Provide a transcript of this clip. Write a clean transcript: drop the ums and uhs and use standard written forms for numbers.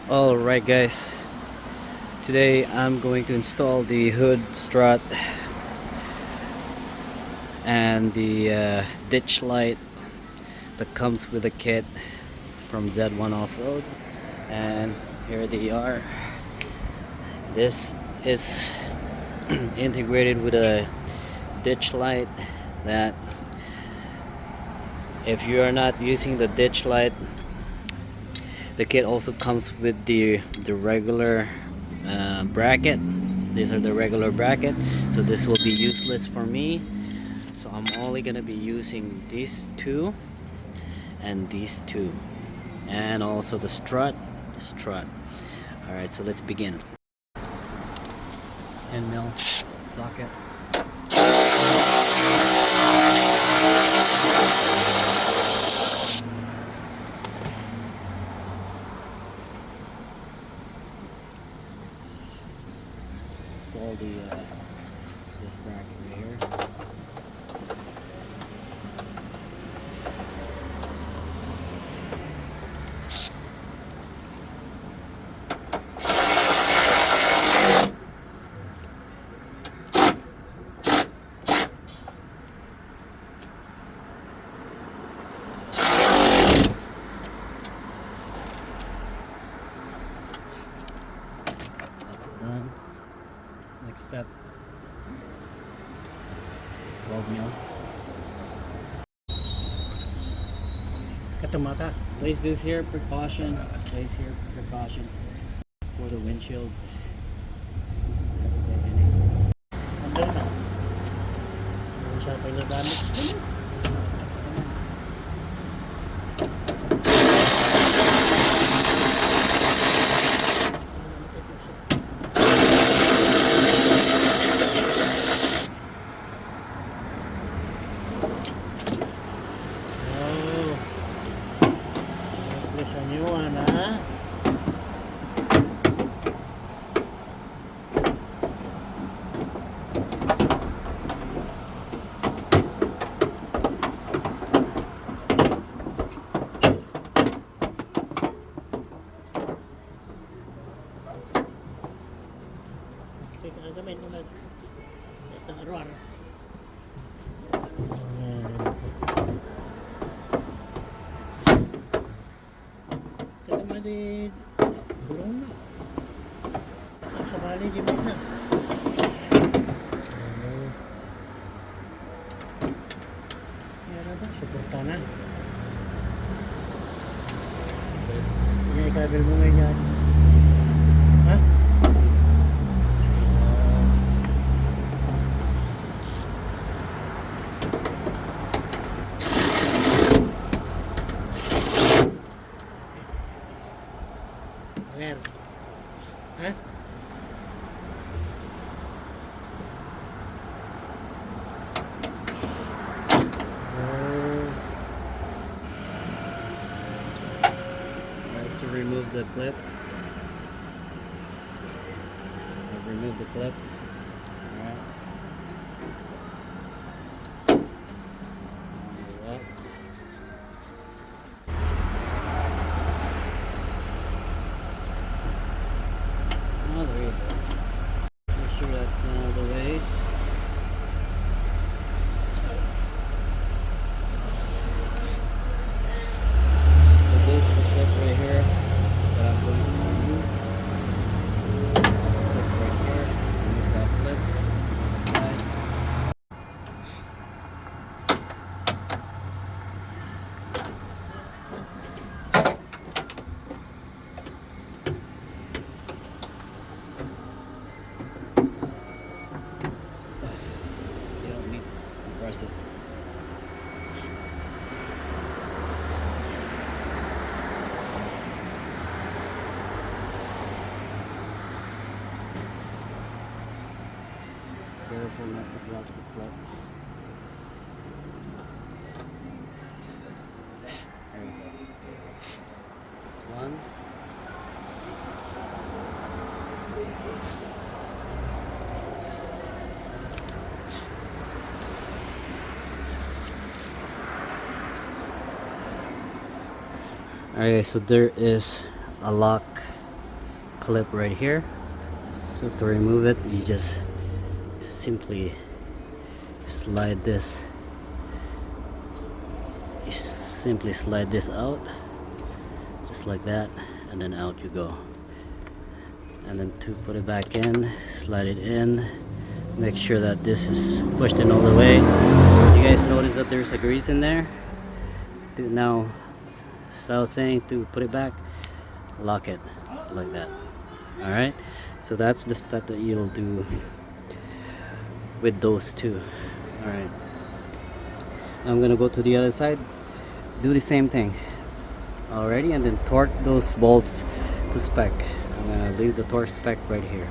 Alright guys, today I'm going to install the hood strut and the ditch light that comes with the kit from Z1 Off-Road, and here they are. This is integrated with a ditch light that if you are not using the ditch light, the kit also comes with the regular bracket. These are the regular bracket, so this will be useless for me. So I'm only gonna be using these two and these two, and also the strut. All right, so let's begin. 10 mil socket. Install this bracket right here. That's done. Next step, 12 mil. Katamata. Place this here, precaution. Place here, precaution for the windshield. Andun na. Hindi siya pinagamit. Oh. Presya niyo, ana. Teka, agamin mo na. Ito, aruar. Kita mali burung na. Sa bali di na. Kaya ba? Suporta na. Ini kabel mo ngayon. Ha? Aler. Ha? Alright, so remove the clip. I've removed the clip. Alright. Alright. Oh, there you go. Make sure that's out of the way. So this is the clip right here that I'm going to remove. Clip right here. Remove that clip. It's on the side. You don't need to press it. Careful not to drop the clip. There you go. That's one. Okay, so there is a lock clip right here. So to remove it, you just simply slide this. You simply slide this out, just like that, and then out you go. And then to put it back in, slide it in. Make sure that this is pushed in all the way. You guys notice that there's a grease in there? Now, so I was saying, to put it back, lock it like that. Alright, so that's the step that you'll do with those two. Alright, I'm gonna go to the other side, do the same thing. Alrighty, and then torque those bolts to spec. I'm gonna leave the torque spec right here.